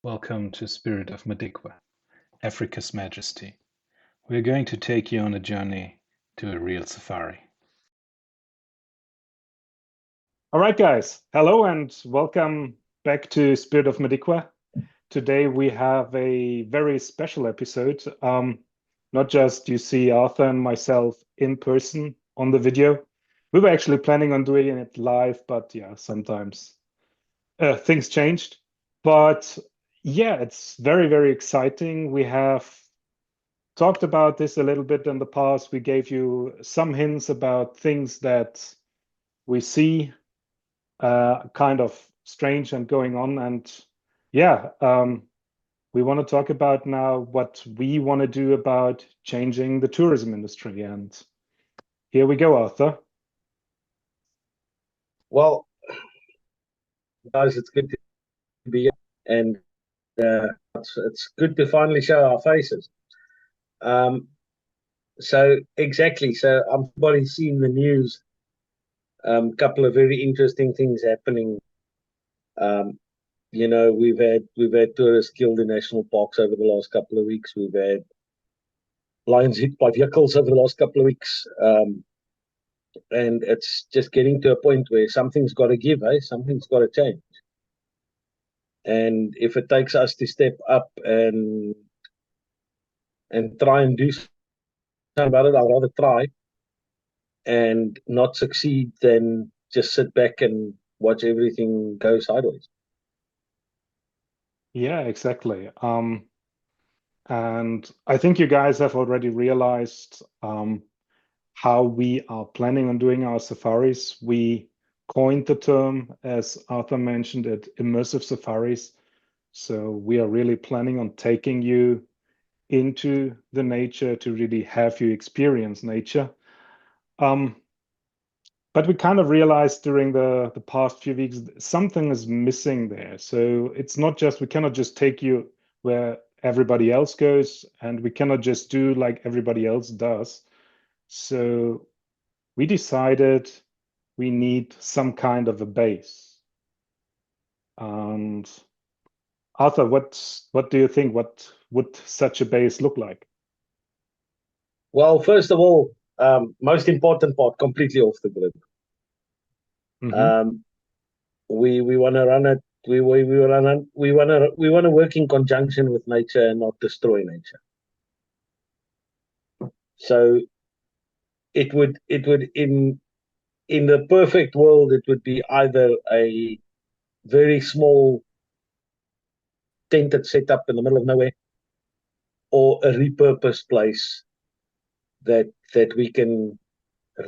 Welcome to Spirit of Madikwe, Africa's Majesty. We're going to take you on a journey to a real safari. All right, guys. Hello and welcome back to Spirit of Madikwe. Today we have a very special episode. Not just you see Arthur and myself in person on the video. We were actually planning on doing it live, but yeah, sometimes things changed. But yeah, it's very, very exciting. We have talked about this a little bit in the past. We gave you some hints about things that we see kind of strange and going on. And yeah, we want to talk about now what we want to do about changing the tourism industry. And here we go, Arthur. Well, guys, it's good to be here, and it's good to finally show our faces. So exactly. So everybody's seen the news. Couple of very interesting things happening. We've had tourists killed in national parks over the last couple of weeks. We've had lions hit by vehicles over the last couple of weeks. And it's just getting to a point where something's got to give, something's got to change. And if it takes us to step up and try and do something about it, I'd rather try and not succeed than just sit back and watch everything go sideways. Yeah, exactly. And I think you guys have already realized how we are planning on doing our safaris. We coined the term, as Arthur mentioned it, immersive safaris. So we are really planning on taking you into the nature to really have you experience nature. But we kind of realized during the past few weeks something is missing there. So it's not just, we cannot just take you where everybody else goes, and we cannot just do like everybody else does. So we decided we need some kind of a base. And Arthur, what do you think? What would such a base look like? Well, first of all, most important part, completely off the grid. We want to run it. We want to work in conjunction with nature and not destroy nature. So it would in the perfect world, it would be either a very small tented setup in the middle of nowhere, or a repurposed place that we can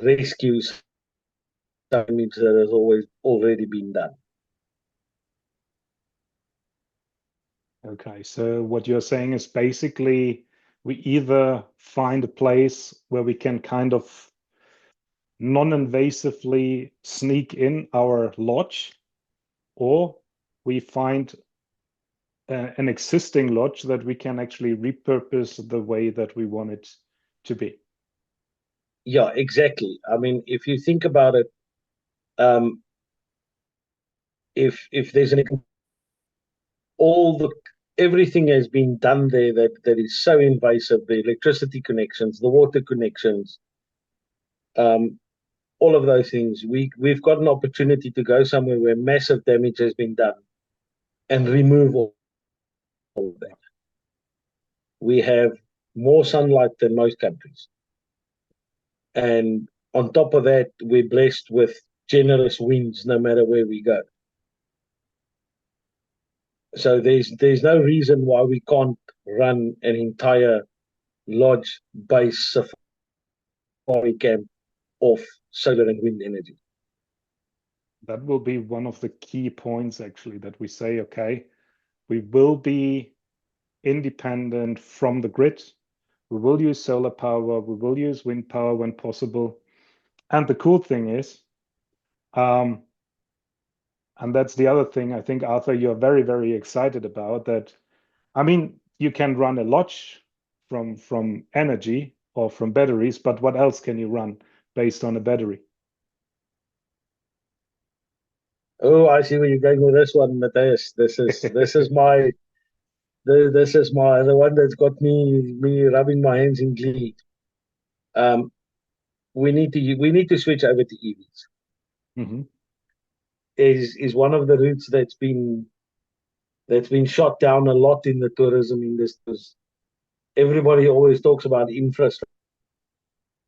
rescue damage that has already been done. Okay, so what you're saying is basically we either find a place where we can kind of non-invasively sneak in our lodge, or we find an existing lodge that we can actually repurpose the way that we want it to be. Yeah, exactly. I mean, if you think about it, if there's everything has been done there that is so invasive, the electricity connections, the water connections, all of those things, we've got an opportunity to go somewhere where massive damage has been done and remove all of that. We have more sunlight than most countries. And on top of that, we're blessed with generous winds no matter where we go. So there's no reason why we can't run an entire lodge base safari camp off solar and wind energy. That will be one of the key points, actually, that we say, okay, we will be independent from the grid. We will use solar power. We will use wind power when possible. And the cool thing is, and that's the other thing I think, Arthur, you're very, very excited about that. I mean, you can run a lodge from energy or from batteries, but what else can you run based on a battery? Oh, I see where you're going with this one, Matthias. This is my the one that's got me rubbing my hands in glee. We need to switch over to EVs. Mm-hmm. Is one of the routes that's been shot down a lot in the tourism industry. Everybody always talks about infrastructure.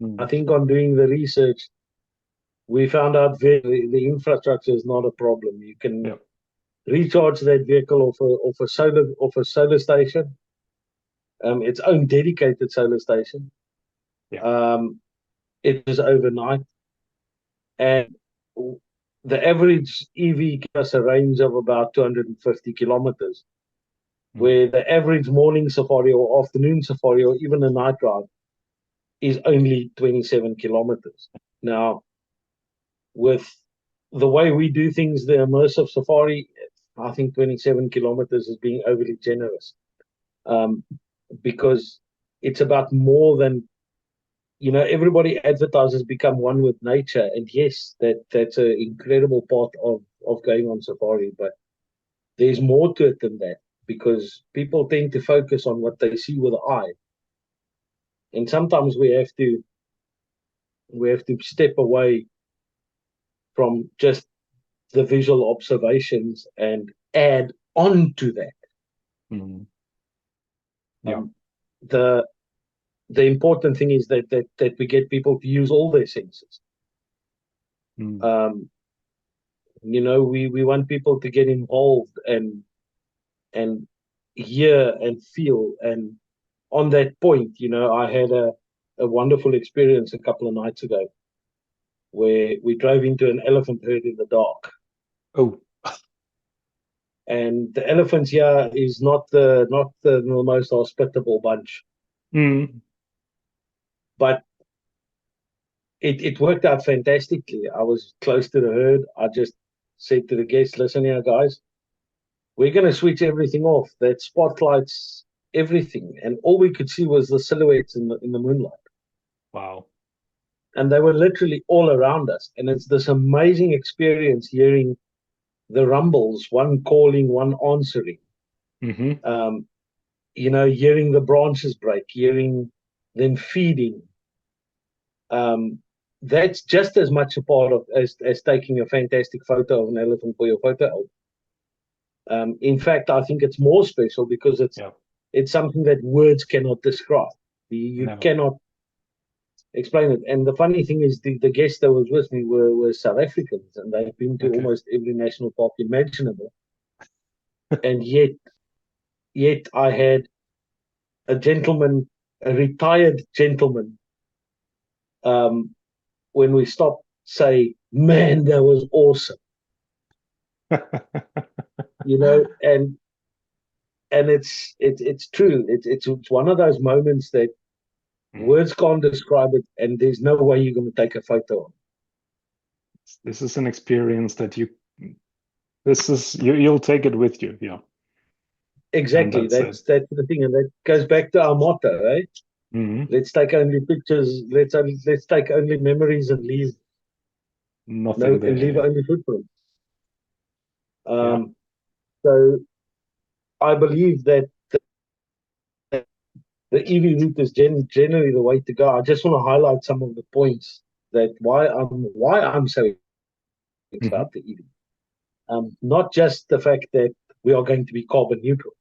Mm. I think on doing the research, we found out the infrastructure is not a problem. You can recharge that vehicle off a solar station, its own dedicated solar station. It is overnight, and the average EV gives us a range of about 250 kilometers, where the average morning safari or afternoon safari or even a night ride is only 27 kilometers. Now, with the way we do things, the immersive safari, I think 27 kilometers is being overly generous, because it's about more than, everybody advertises become one with nature. And yes, that's an incredible part of going on safari, but there's more to it than that, because people tend to focus on what they see with the eye. And sometimes we have to step away from just the visual observations and add on to that. Mm-hmm. The important thing is that we get people to use all their senses. We want people to get involved and hear and feel. And on that point, I had a wonderful experience a couple of nights ago where we drove into an elephant herd in the dark. Oh. And the elephants here is not the most hospitable bunch. Mm. But it worked out fantastically. I was close to the herd. I just said to the guests, listen here, guys, we're going to switch everything off. That spotlights everything. And all we could see was the silhouettes in the moonlight. Wow. And they were literally all around us. And it's this amazing experience hearing the rumbles, one calling, one answering. Mm-hmm. Hearing the branches break, hearing them feeding. That's just as much a part of as taking a fantastic photo of an elephant for your photo album. In fact, I think it's more special because it's something that words cannot describe. You cannot explain it. And the funny thing is, the guests that was with me were South Africans, and they've been to almost every national park imaginable. And yet I had a gentleman, a retired gentleman, when we stopped, say, man, that was awesome. And it's true. It's one of those moments that words can't describe it, and there's no way you're going to take a photo of. This is an experience that you'll take it with you. Yeah. Exactly. That's the thing, and that goes back to our motto, right? Mm-hmm. Let's take only pictures. Let's take only memories and leave nothing there. And leave only footprints. So I believe that the EV route is generally the way to go. I just want to highlight some of the points that why I'm so excited about the EV. Not just the fact that we are going to be carbon neutral,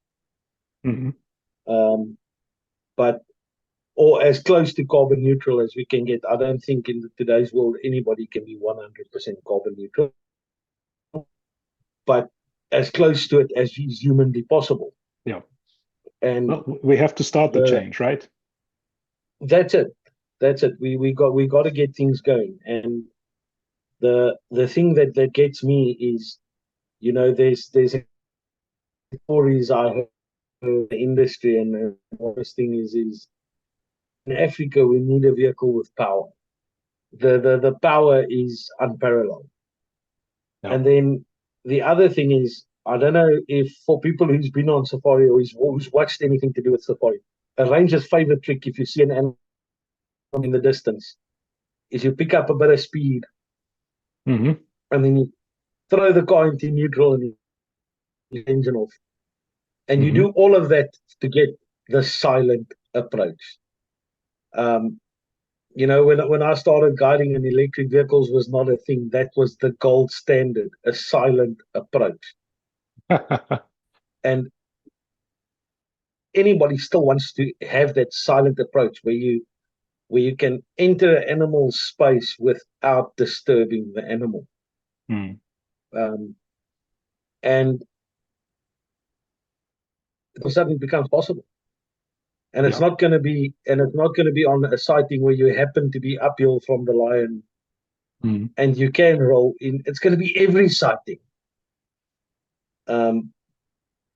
but or as close to carbon neutral as we can get. I don't think in today's world anybody can be 100% carbon neutral, but as close to it as is humanly possible. Yeah. And we have to start the change, right? That's it. We got to get things going. And the thing that gets me is, there's stories I heard in the industry, and the honest thing is in Africa we need a vehicle with power. The power is unparalleled. Yeah. And then the other thing is, I don't know if for people who's been on safari or who's watched anything to do with safari, a ranger's favorite trick if you see an animal in the distance is you pick up a bit of speed, and then throw the car into neutral and the engine off. And you Mm-hmm. do all of that to get the silent approach. You know, when I started guiding in electric vehicles was not a thing. That was the gold standard, a silent approach. And anybody still wants to have that silent approach where you can enter an animal's space without disturbing the animal. Mm. And it suddenly becomes possible. And it's Yeah. not going to be on a sighting where you happen to be uphill from the lion Mm. and you can roll in. It's going to be every sighting.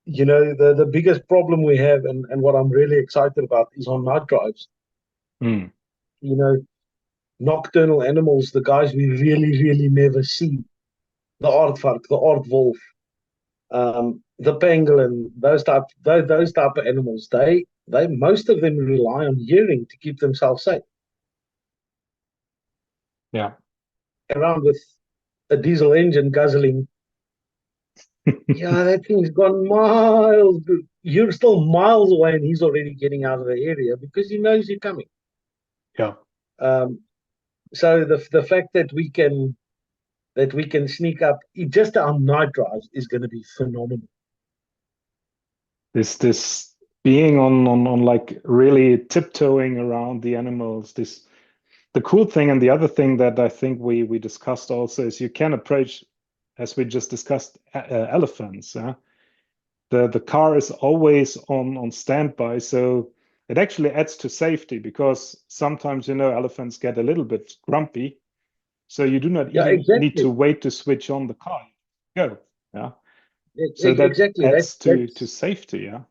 You know, the biggest problem we have, and what I'm really excited about, is on night drives. Mm. You know, nocturnal animals, the guys we really, really never see, the aardvark, the aardwolf, the pangolin, those type of animals, they most of them rely on hearing to keep themselves safe. Yeah. Around with a diesel engine guzzling, yeah, that thing's gone miles. You're still miles away, and he's already getting out of the area because he knows you're coming. Yeah. So the fact that we can sneak up just on night drives is going to be phenomenal. This being on like really tiptoeing around the animals, the cool thing, and the other thing that I think we discussed also is you can approach, as we just discussed, elephants. The car is always on standby, so it actually adds to safety, because sometimes, you know, elephants get a little bit grumpy, so you do not Yeah, even need to exactly. wait to switch on the car. Go. Yeah. So that Exactly. adds to That's safety. Yeah.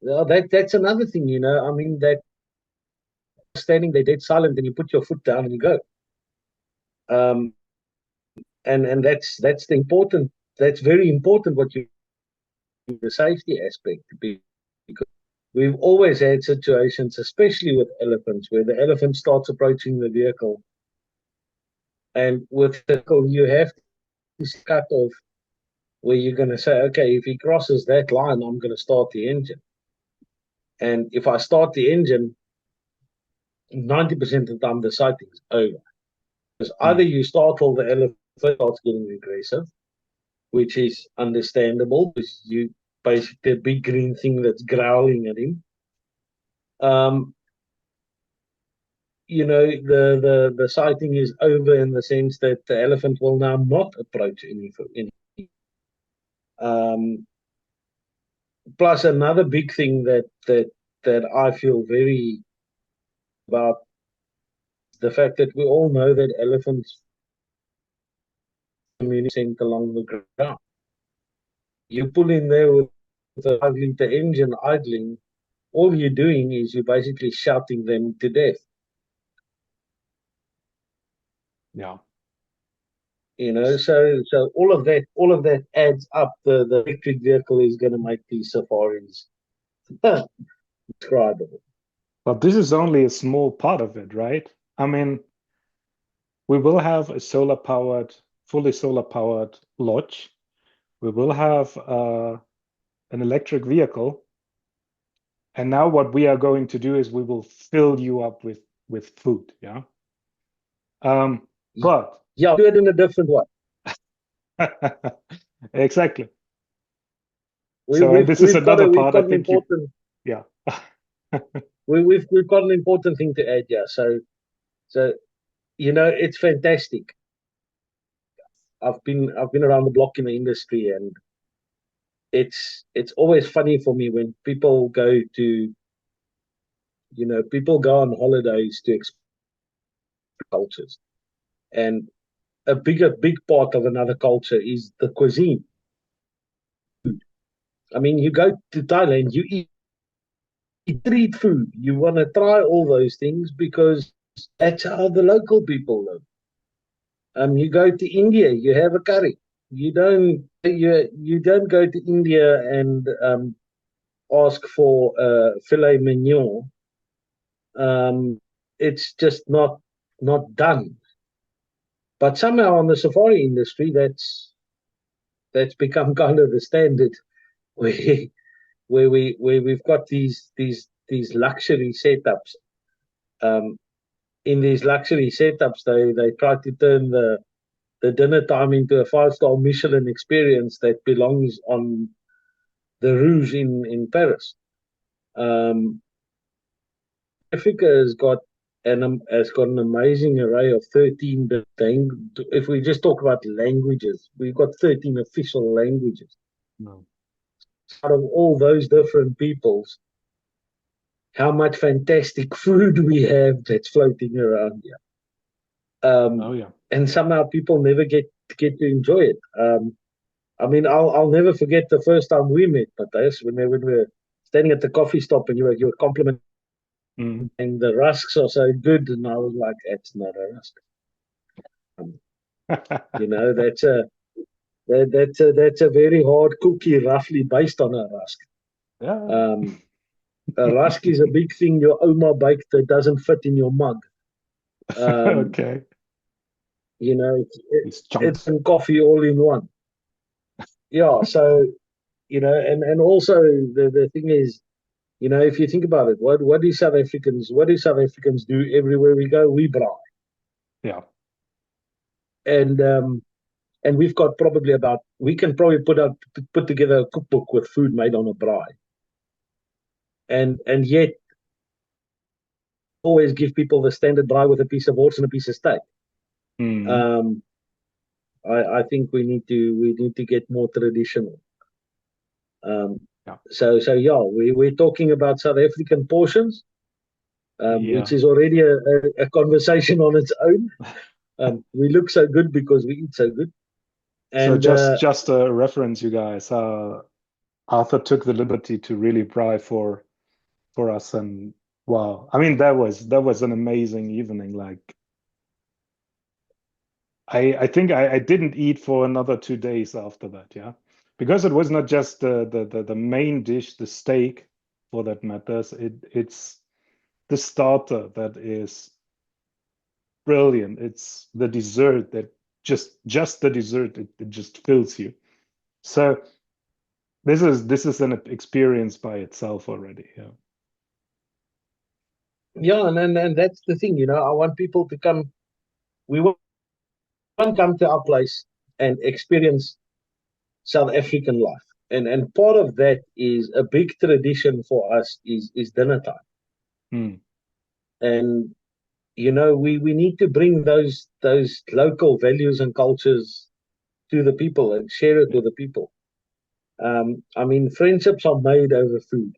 that's another thing, you know. I mean, that standing there dead silent, and you put your foot down and you go. And that's the important. That's very important. What you the safety aspect, because we've always had situations, especially with elephants, where the elephant starts approaching the vehicle, and with the vehicle you have to cut off where you're going to say, okay, if he crosses that line, I'm going to start the engine. And if I start the engine, 90% of the time the sighting's over. Because either you startle the elephant, starts getting aggressive, which is understandable because you basically a big green thing that's growling at him. You know, the sighting is over in the sense that the elephant will now not approach any. Plus, another big thing that I feel very about the fact that we all know that elephants communicate along the ground. You pull in there with a 5-liter engine idling, all you're doing is you're basically shouting them to death. Yeah. You know, so all of that adds up. The electric vehicle is going to make these safaris describable. But this is only a small part of it, right? I mean, we will have a fully solar powered lodge. We will have an electric vehicle. And now what we are going to do is we will fill you up with food. Yeah. But Yeah, do it in a different way. exactly. We, So, and we've this is we've got another a we've part I got an think you, important yeah. we've got an important thing to add. Yeah, so you know, it's fantastic. I've been around the block in the industry, and it's always funny for me when people go to, you know, people go on holidays to explore cultures, and a big part of another culture is the cuisine. I mean, you go to Thailand, you eat street food. You want to try all those things because that's how the local people live. You go to India, you have a curry. You don't go to India and ask for filet mignon. It's just not done. But somehow on the safari industry, that's become kind of the standard, where we've got these luxury setups. In these luxury setups, they try to turn the dinner time into a 5-star Michelin experience that belongs on the Rouge in Paris. Africa has got an amazing array of 13. If we just talk about languages, we've got 13 official languages. No. Out of all those different peoples, how much fantastic food we have that's floating around here. Oh yeah. And somehow people never get to enjoy it. I mean, I'll never forget the first time we met, Matthias, when we were standing at the coffee stop and you were complimenting the rusks are so good, and I was like, "It's not a rusk." You know, that's a very hard cookie, roughly based on a rusk. Yeah. A rusk is a big thing your oma baked that doesn't fit in your mug. Okay. You know, These chunks. it's in coffee all in one. Yeah, so you know, and also the thing is, you know, if you think about it, what do South Africans do everywhere we go? We braai. Yeah. And we've got we can probably put together a cookbook with food made on a braai. And yet always give people the standard braai with a piece of horse and a piece of steak. I think we need to get more traditional. So yeah, we're talking about South African portions, which is already a conversation on its own. We look so good because we eat so good. And so just a reference, you guys. Arthur took the liberty to really braai for us, and wow, I mean that was an amazing evening. Like I think I didn't eat for another 2 days after that, yeah, because it was not just the main dish, the steak, for that matters. It's the starter that is brilliant. It's the dessert that just the dessert, it just fills you. So this is an experience by itself already. Yeah. Yeah, and that's the thing, you know. I want people to come. We want to come to our place and experience South African life, and part of that is a big tradition for us is dinner time. And you know, we need to bring those local values and cultures to the people and share it with the people. I mean, friendships are made over food.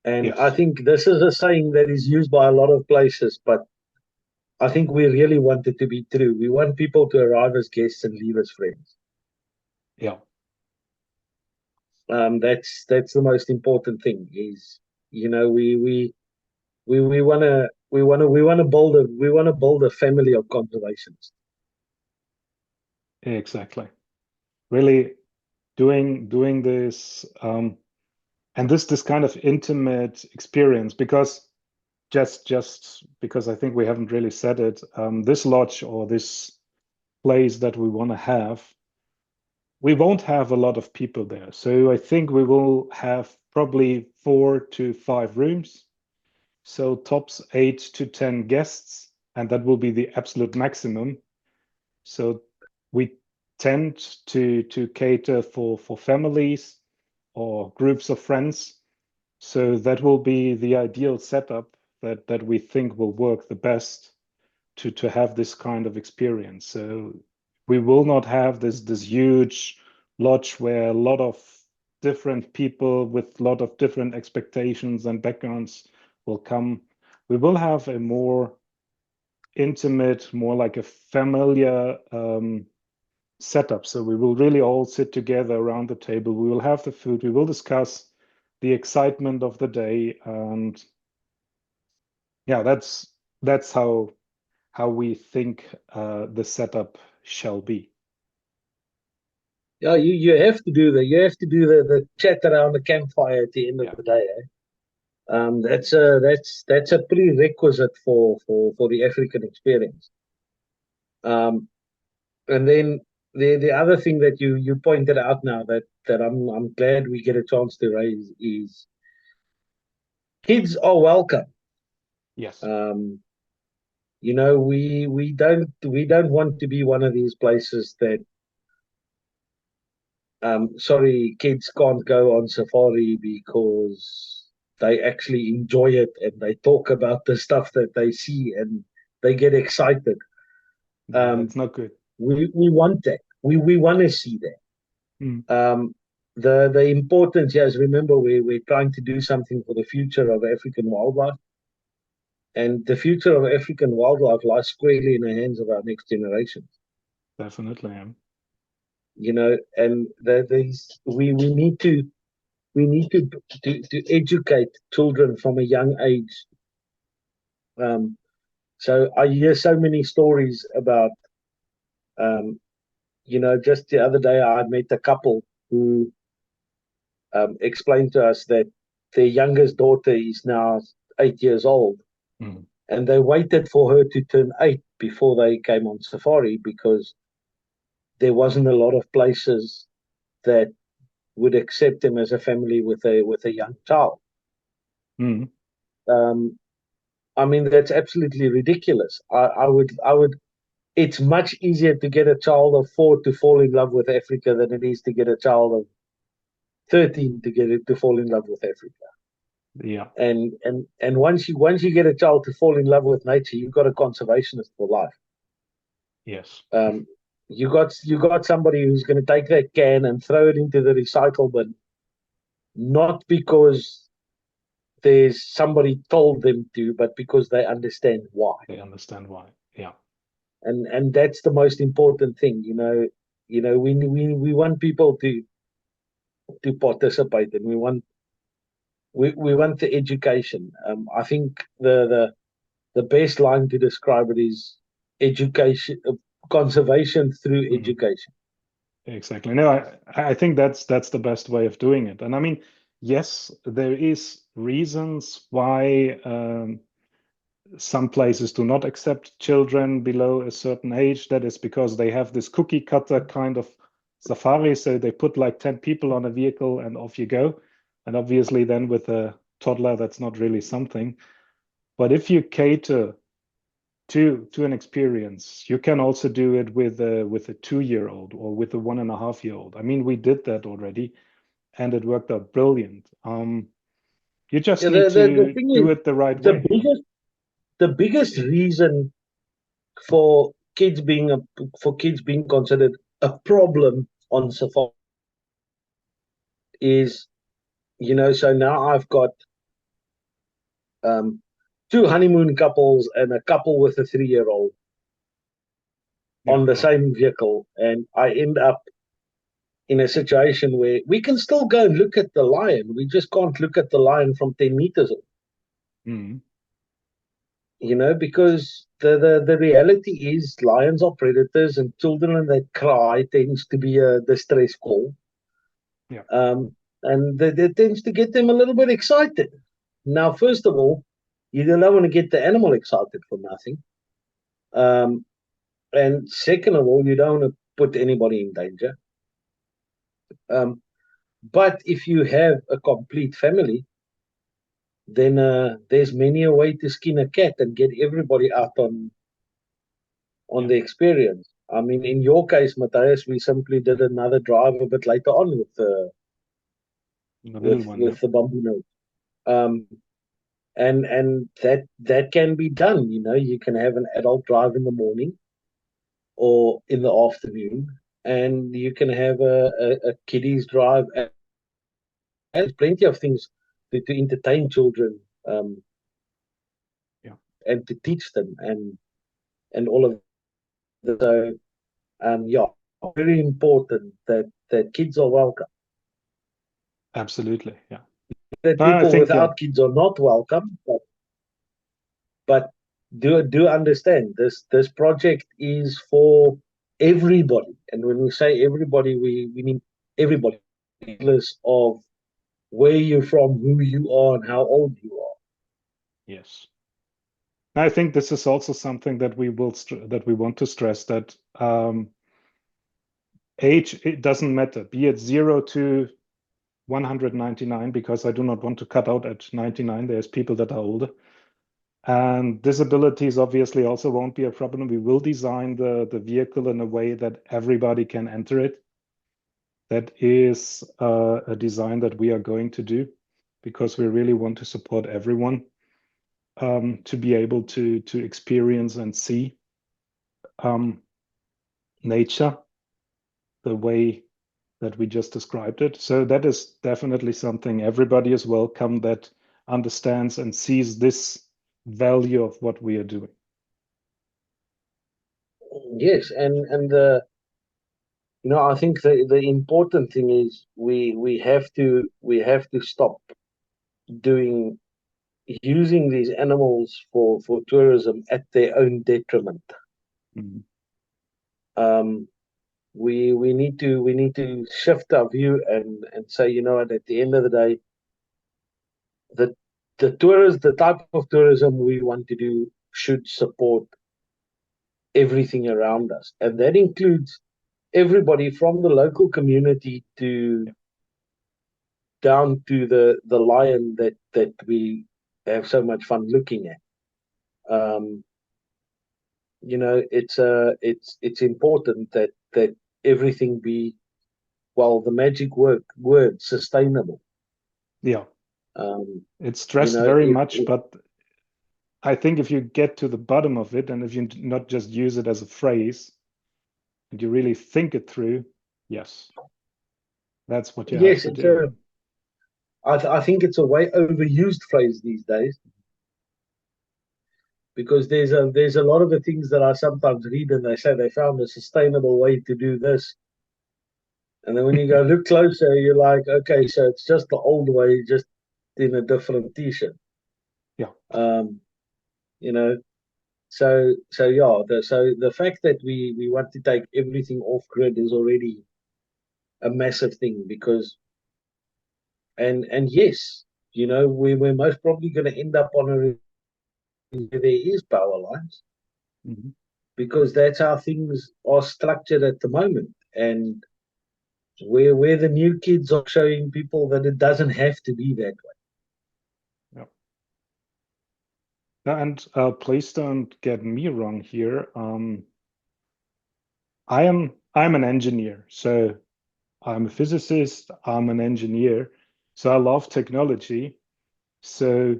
And Yes. I think this is a saying that is used by a lot of places, but I think we really want it to be true. We want people to arrive as guests and leave as friends. Yeah. That's the most important thing. Is, you know, we want to build a family of conservationists. Exactly. Really doing this, and this kind of intimate experience, because just because I think we haven't really said it, this lodge or this place that we want to have, we won't have a lot of people there. So I think we will have probably 4 to 5 rooms. So tops 8 to 10 guests, and that will be the absolute maximum. So we tend to cater for families or groups of friends. So that will be the ideal setup that we think will work the best to have this kind of experience. So we will not have this huge lodge where a lot of different people with a lot of different expectations and backgrounds will come. We will have a more intimate, more like a familiar setup. So we will really all sit together around the table. We will have the food. We will discuss the excitement of the day, and yeah, that's how we think the setup shall be. Yeah, you have to do the chat around the campfire at the end of the day. That's a prerequisite for the African experience. And then the other thing that you pointed out now that I'm glad we get a chance to raise is kids are welcome. Yes. You know, we don't want to be one of these places that sorry, kids can't go on safari because they actually enjoy it and they talk about the stuff that they see and they get excited. No, that's not good. We want that. We want to see that. The importance, yes, remember we're trying to do something for the future of African wildlife. And the future of African wildlife lies squarely in the hands of our next generations. Definitely, yeah. You know, and we need to educate children from a young age. So I hear so many stories about, you know, just the other day I met a couple who explained to us that their youngest daughter is now 8 years old, and they waited for her to turn 8 before they came on safari because there wasn't a lot of places that would accept them as a family with a young child. I mean, that's absolutely ridiculous. I would. It's much easier to get a child of 4 to fall in love with Africa than it is to get a child of 13 to get it to fall in love with Africa. Yeah. And once you get a child to fall in love with nature, you've got a conservationist for life. Yes. You got somebody who's going to take that can and throw it into the recycle bin, not because there's somebody told them to, but because they understand why. They understand why. Yeah. And that's the most important thing. You know, we want people to participate, and we want the education. I think the best line to describe it is education, conservation through education. Exactly. No, I think that's the best way of doing it. And I mean, yes, there is reasons why some places do not accept children below a certain age. That is because they have this cookie cutter kind of safari. So they put like 10 people on a vehicle and off you go. And obviously then with a toddler, that's not really something. But if you cater to an experience, you can also do it with a 2-year-old or with a 1.5-year-old. I mean, we did that already and it worked out brilliant. You just need to do it the right way. The biggest reason for kids being considered a problem on safari is, you know, so now I've got 2 honeymoon couples and a couple with a 3-year-old on the same vehicle, and I end up in a situation where we can still go and look at the lion. We just can't look at the lion from 10 meters away. You know, because the reality is lions are predators, and children that cry tends to be a distress call. Yeah. And that tends to get them a little bit excited. Now, first of all, you don't want to get the animal excited for nothing. And second of all, you don't want to put anybody in danger. But if you have a complete family, then there's many a way to skin a cat and get everybody out on the experience. I mean, in your case, Matthias, we simply did another drive a bit later on with the bamboo note. And that can be done. You know, you can have an adult drive in the morning or in the afternoon, and you can have a kiddies drive. And there's plenty of things to entertain children, and to teach them, and all of that. So, very important that kids are welcome. Absolutely, yeah. That people without kids are not welcome, but do understand this project is for everybody. And when we say everybody, we mean everybody, regardless of where you're from, who you are, and how old you are. Yes. I think this is also something that we want to stress, that age, it doesn't matter, be it 0 to 199, because I do not want to cut out at 99. There's people that are older. And disabilities obviously also won't be a problem. We will design the vehicle in a way that everybody can enter it. That is a design that we are going to do because we really want to support everyone to be able to experience and see nature the way that we just described it. So that is definitely something everybody is welcome that understands and sees this value of what we are doing. Yes, and the I think the important thing is we have to stop using these animals for tourism at their own detriment. Mhm. We need to shift our view and say, at the end of the day, the type of tourism we want to do should support everything around us, and that includes everybody from the local community to down to the lion that we have so much fun looking at. It's important that everything be, well, the magic word sustainable. Yeah. It's stressed know, very if, much, if but I think if you get to the bottom of it, and if you not just use it as a phrase, and you really think it through, yes, that's what you have yes, to it's do. I think it's a way overused phrase these days, because there's a lot of the things that I sometimes read and they say they found a sustainable way to do this, and then when you go look closer, you're like, okay, so it's just the old way, just in a different t-shirt. Yeah. You know, so yeah, the fact that we want to take everything off grid is already a massive thing, because and yes, we're most probably going to end up on a where there is power lines, Mm-hmm. because that's how things are structured at the moment, and where the new kids are showing people that it doesn't have to be that way. Yeah. And please don't get me wrong here. I'm an engineer, so I'm a physicist. I'm an engineer, so I love technology. So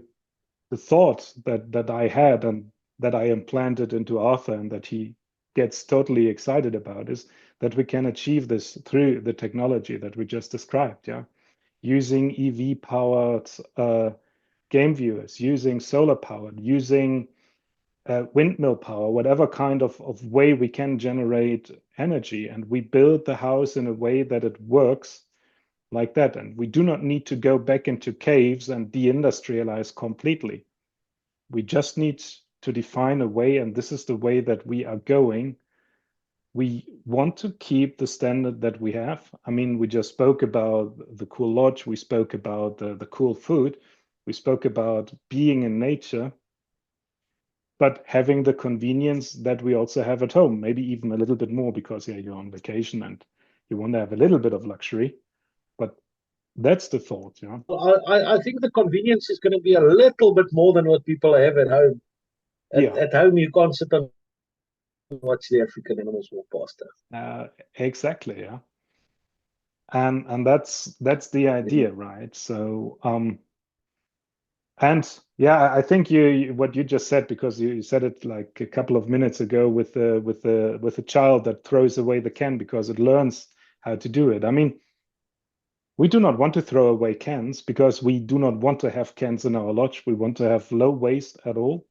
the thought that I had and that I implanted into Arthur and that he gets totally excited about is that we can achieve this through the technology that we just described. Yeah, using EV powered game viewers, using solar powered, using windmill power, whatever kind of way we can generate energy. And we build the house in a way that it works like that. And we do not need to go back into caves and deindustrialize completely. We just need to define a way, and this is the way that we are going. We want to keep the standard that we have. I mean, we just spoke about the cool lodge, we spoke about the cool food, we spoke about being in nature, but having the convenience that we also have at home, maybe even a little bit more because yeah, you're on vacation and you want to have a little bit of luxury. But that's the thought, yeah. I think the convenience is going to be a little bit more than what people have at home. Yeah, At home, you can't sit and watch the African animals walk past exactly, yeah. And that's the idea, right? So and yeah, I think what you just said, because you said it like a couple of minutes ago with the child that throws away the can because it learns how to do it. I mean, we do not want to throw away cans because we do not want to have cans in our lodge. We want to have low waste at all.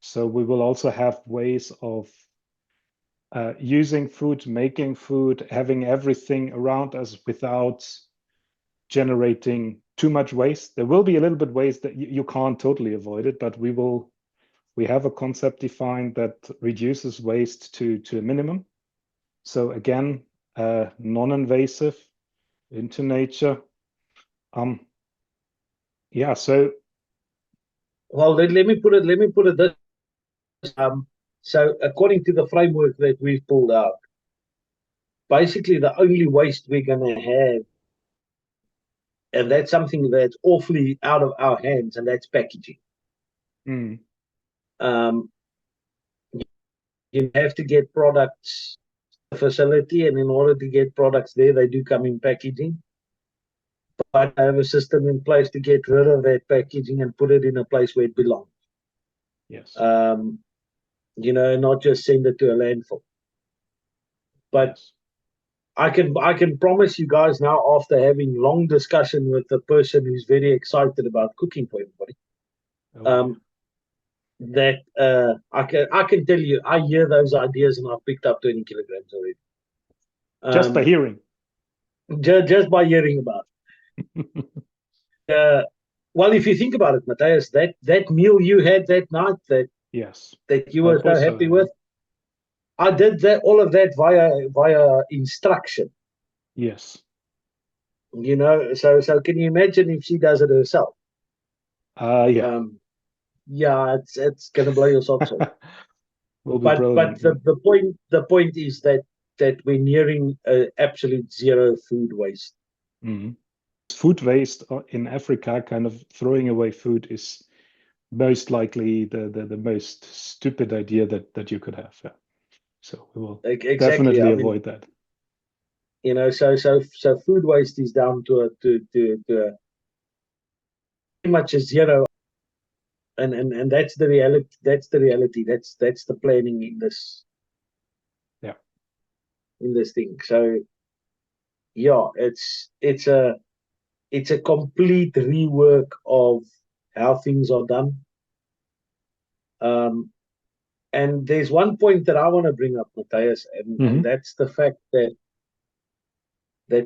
So we will also have ways of using food, making food, having everything around us without generating too much waste. There will be a little bit waste that you can't totally avoid it, but we have a concept defined that reduces waste to a minimum. So again, non-invasive into nature. Yeah, so Well, let me put it this. So according to the framework that we've pulled out, basically the only waste we're going to have, and that's something that's awfully out of our hands, and that's packaging. Mm. You have to get products to the facility, and in order to get products there, they do come in packaging. But I have a system in place to get rid of that packaging and put it in a place where it belongs. Yes. You know, not just send it to a landfill. But yes. I can promise you guys now, after having long discussion with the person who's very excited about cooking for everybody, that I can tell you, I hear those ideas and I've picked up 20 kilograms already. Just by hearing. Just by hearing about it. Well, if you think about it, Matthias, that meal you had that night that you were so happy with, I did all of that via instruction. Yes. You know, so can you imagine if she does it herself? Yeah. Yeah, it's gonna blow your socks off. But the point is that we're nearing absolute zero food waste. Mm-hmm. Food waste in Africa, kind of throwing away food, is most likely the most stupid idea that you could have. Yeah. So we will definitely avoid that. You know, so food waste is down to pretty much a zero, and that's the reality. That's the reality. That's the planning in this. Yeah. In this thing, so yeah, it's a complete rework of how things are done. And there's one point that I want to bring up, Matthias, and that's the fact that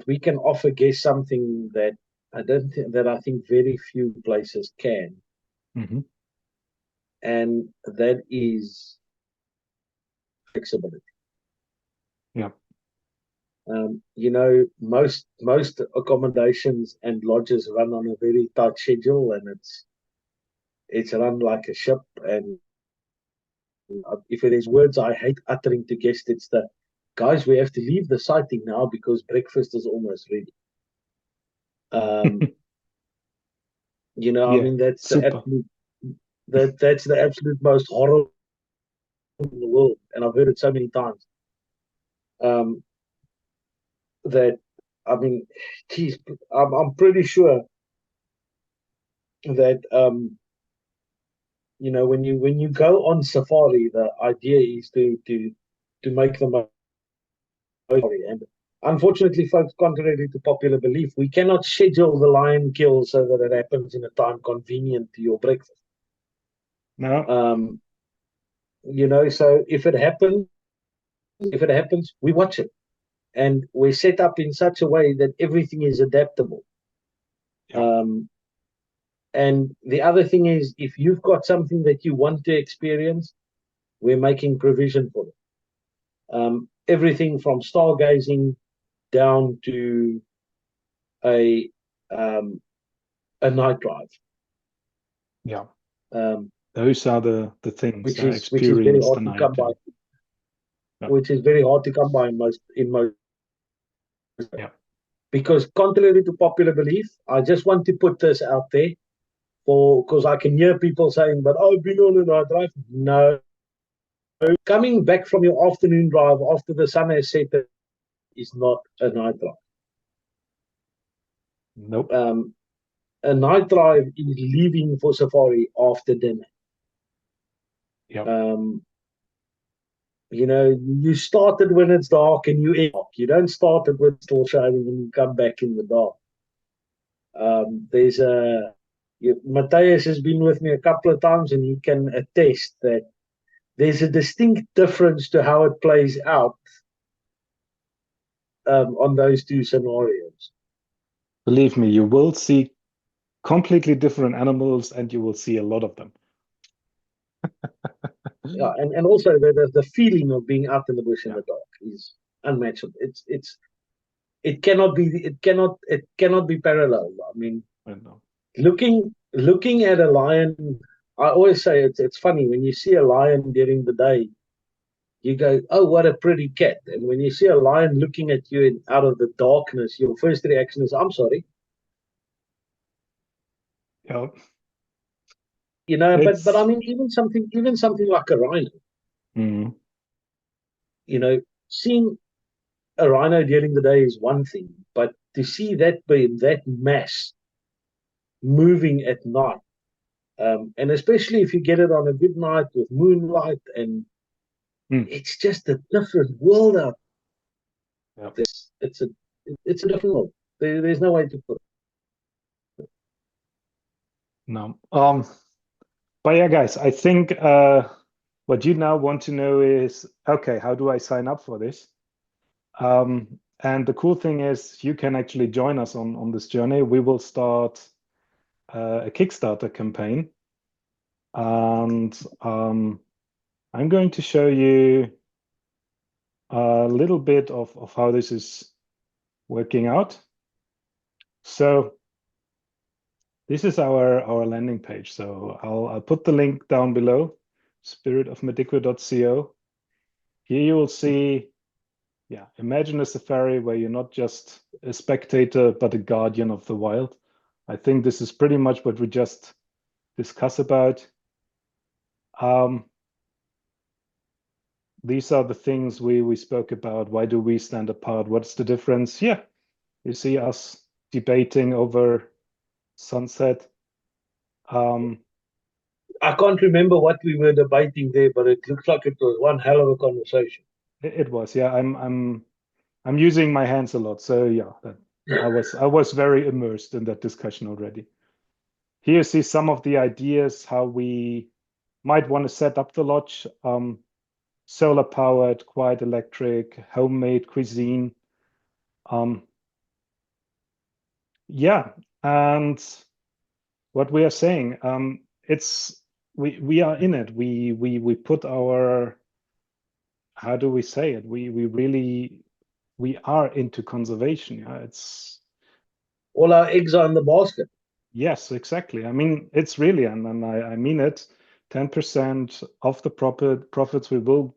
we can offer guests something that I think very few places can, and that is flexibility. Yeah. You know, most accommodations and lodges run on a very tight schedule, and it's run like a ship. And if there's words I hate uttering to guests, it's the guys, we have to leave the sighting now because breakfast is almost ready. You know, I mean, that's the absolute, that's the absolute most horrible in the world, and I've heard it so many times. That, I mean, geez, I'm pretty sure that you know, when you go on safari, the idea is to make the most. And unfortunately, folks, contrary to popular belief, we cannot schedule the lion kill so that it happens in a time convenient to your breakfast. No. You know, so if it happens, we watch it, and we're set up in such a way that everything is adaptable. Yeah. And the other thing is, if you've got something that you want to experience, we're making provision for it. Everything from stargazing down to a night drive. Yeah. Those are the things which is very hard to come by. Which is very hard to come by in most. Yeah. Because contrary to popular belief, I just want to put this out there, because I can hear people saying, "But I've been on a night drive." No, coming back from your afternoon drive after the sun has set is not a night drive. Nope. A night drive is leaving for safari after dinner. Yeah. You know, you started when it's dark and you end dark. You don't start it when it's still shining and you come back in the dark. Matthias has been with me a couple of times, and he can attest that there's a distinct difference to how it plays out on those two scenarios. Believe me, you will see completely different animals, and you will see a lot of them. Yeah, and also the feeling of being out in the bush in the dark is unmatchable. It cannot be paralleled. I mean, looking at a lion, I always say it's funny when you see a lion during the day. you go, oh, what a pretty cat. And when you see a lion looking at you out of the darkness, your first reaction is, I'm sorry. Yeah. You know, but I mean, even something like a rhino. Mm. You know, seeing a rhino during the day is one thing, but to see that beam, that mass moving at night, and especially if you get it on a good night with moonlight, and it's just a different world out Yeah. there. It's a different world. There's no way to put it. No. But yeah, guys, I think what you now want to know is, okay, how do I sign up for this? And the cool thing is you can actually join us on this journey. We will start a Kickstarter campaign. And I'm going to show you a little bit of how this is working out. So this is our landing page. So I'll put the link down below, spiritofmadikwe.co. Here you will see, yeah, imagine a safari where you're not just a spectator, but a guardian of the wild. I think this is pretty much what we just discussed about. These are the things we spoke about. Why do we stand apart? What's the difference? Yeah, you see us debating over sunset. I can't remember what we were debating there, but it looks like it was one hell of a conversation. It was, yeah. I'm using my hands a lot, so yeah. I was very immersed in that discussion already. Here you see some of the ideas how we might want to set up the lodge. Solar powered, quiet electric, homemade cuisine. Yeah, and what we are saying, it's we are in it. We put our, how do we say it? We are into conservation. Yeah, it's all our eggs are in the basket. Yes, exactly. I mean, it's really, and I mean it. 10% of the profits we will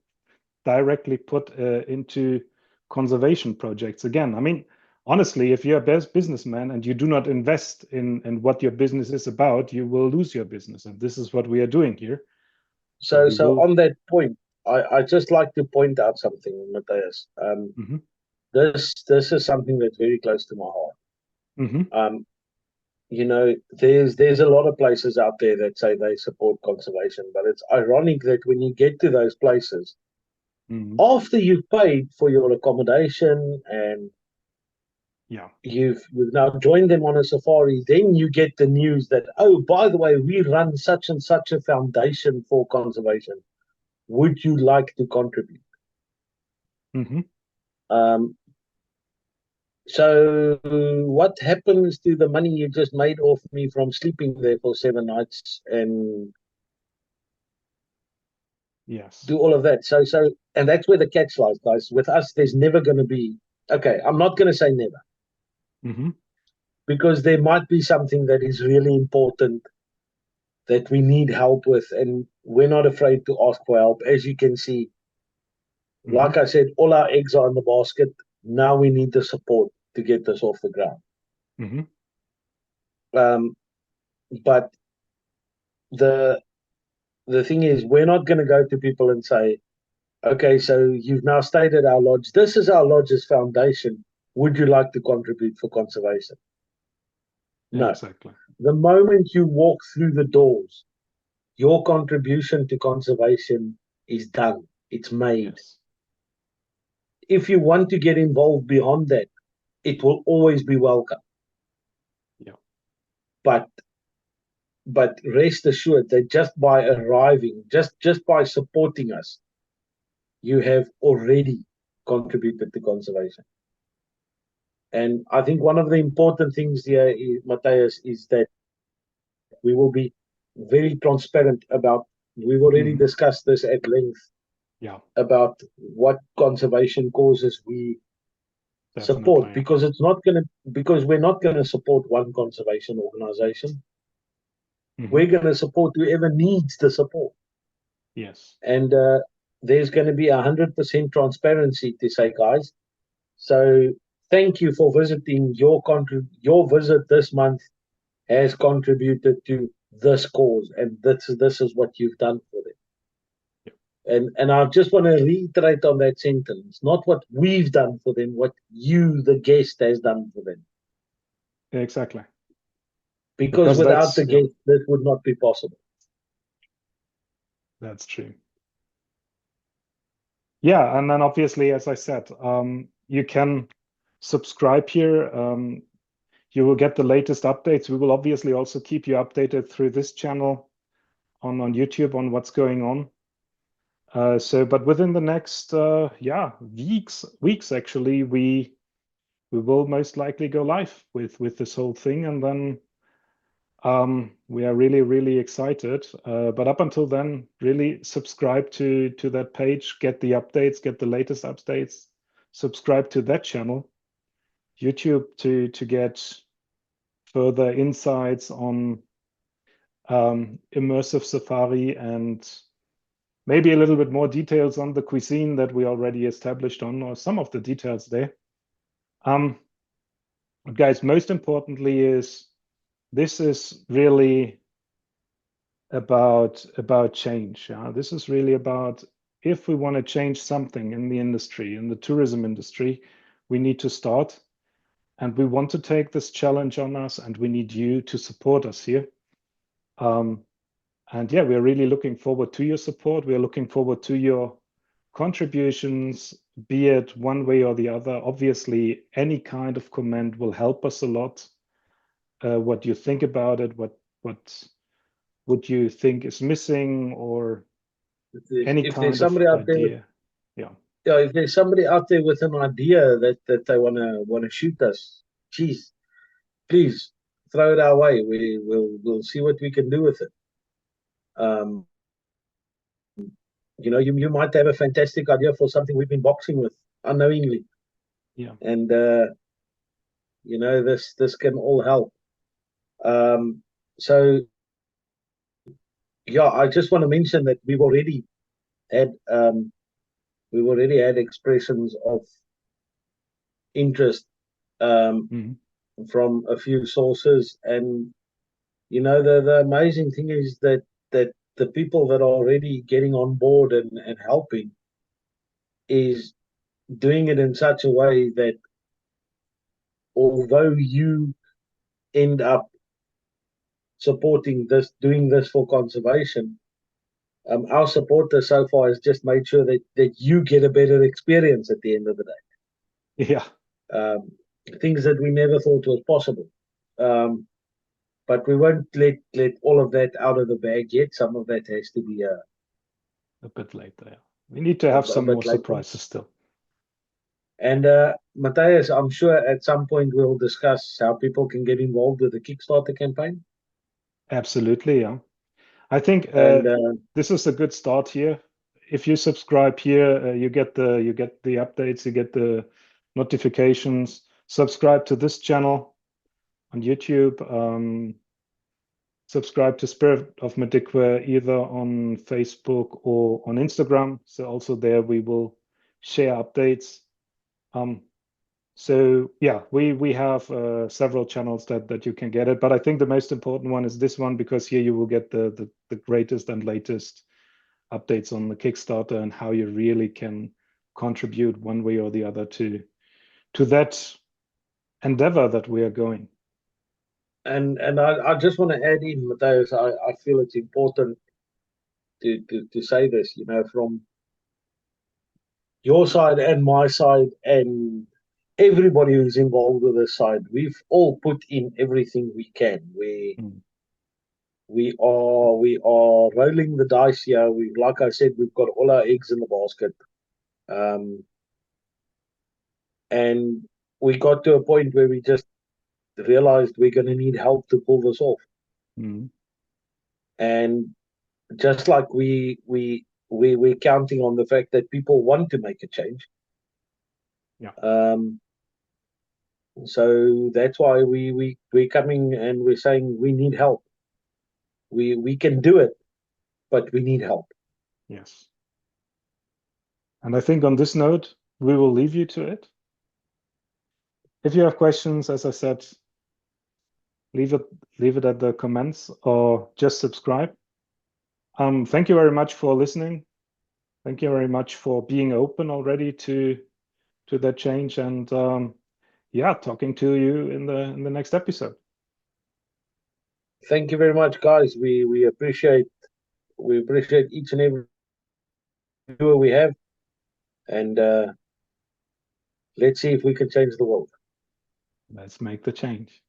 directly put into conservation projects. Again, I mean, honestly, if you're a best businessman and you do not invest in what your business is about, you will lose your business. And this is what we are doing here. So on that point, I just like to point out something, Matthias. This is something that's very close to my heart. You know, there's a lot of places out there that say they support conservation, but it's ironic that when you get to those places, after you've paid for your accommodation and you've now joined them on a safari, then you get the news that, oh, by the way, we run such and such a foundation for conservation. Would you like to contribute? So what happens to the money you just made off me from sleeping there for 7 nights and do all of that? So and that's where the catch lies, guys. With us, there's never going to be, okay, I'm not going to say never, because there might be something that is really important that we need help with, and we're not afraid to ask for help. As you can see, like I said, all our eggs are in the basket. Now we need the support to get this off the ground. But the thing is, we're not going to go to people and say, okay, so you've now stayed at our lodge. This is our lodge's foundation. Would you like to contribute for conservation? No. Exactly. The moment you walk through the doors, your contribution to conservation is done. It's made. Yes. If you want to get involved beyond that, it will always be welcome. Yeah. But rest assured that just by arriving, just by supporting us, you have already contributed to conservation. And I think one of the important things here, Matthias, is that we will be very transparent about, we've already discussed this at length, about what conservation causes we support, because we're not going to support one conservation organization. We're going to support whoever needs the support. Yes. And there's going to be 100% transparency to say, guys. So thank you for visiting. Your visit this month has contributed to this cause, and this is what you've done for them. And I just want to reiterate on that sentence, not what we've done for them, what you, the guest, has done for them. Exactly. Because without the guest, this would not be possible. That's true. Yeah, and then obviously, as I said, you can subscribe here. You will get the latest updates. We will obviously also keep you updated through this channel on YouTube on what's going on. But within the next weeks actually, we will most likely go live with this whole thing, and then we are really excited. But up until then, really subscribe to that page, get the updates, get the latest updates, subscribe to that channel, YouTube to get further insights on immersive safari and maybe a little bit more details on the cuisine that we already established on, or some of the details there. Guys, most importantly is this is really about change. This is really about, if we want to change something in the industry, in the tourism industry, we need to start, and we want to take this challenge on us, and we need you to support us here. And yeah, we're really looking forward to your support. We're looking forward to your contributions, be it one way or the other. Obviously, any kind of comment will help us a lot. What you think about it, what would you think is missing, or any kind of idea. If there's somebody out there with an idea that they wanna shoot us, geez, please throw it our way. We'll see what we can do with it. You might have a fantastic idea for something we've been boxing with unknowingly. Yeah. And this can all help. So yeah, I just want to mention that we've already had expressions of interest from a few sources, and the amazing thing is that the people that are already getting on board and helping is doing it in such a way that although you end up supporting this, doing this for conservation, our supporter so far has just made sure that you get a better experience at the end of the day. Yeah. Things that we never thought was possible. But we won't let all of that out of the bag yet. Some of that has to be a bit later. Yeah. We need to have some more surprises still. And Matthias, I'm sure at some point we'll discuss how people can get involved with the Kickstarter campaign. Absolutely, yeah. I think this is a good start here. If you subscribe here, you get the updates, you get the notifications. Subscribe to this channel on YouTube. Subscribe to Spirit of Madikwe either on Facebook or on Instagram. So also there we will share updates. So yeah, we have several channels that you can get it, but I think the most important one is this one, because here you will get the greatest and latest updates on the Kickstarter and how you really can contribute one way or the other to that endeavor that we are going. And I just want to add in, Matthias, I feel it's important to say this, from your side and my side and everybody who's involved with this side, we've all put in everything we can. We are rolling the dice here. Like I said, we've got all our eggs in the basket. And we got to a point where we just realized we're going to need help to pull this off. And just like we're counting on the fact that people want to make a change. Yeah. So that's why we're coming and we're saying we need help. We can do it, but we need help. Yes. And I think on this note, we will leave you to it. If you have questions, as I said, leave it at the comments or just subscribe. Thank you very much for listening. Thank you very much for being open already to that change, and yeah, talking to you in the next episode. Thank you very much, guys. We appreciate each and every viewer we have, and let's see if we can change the world. Let's make the change.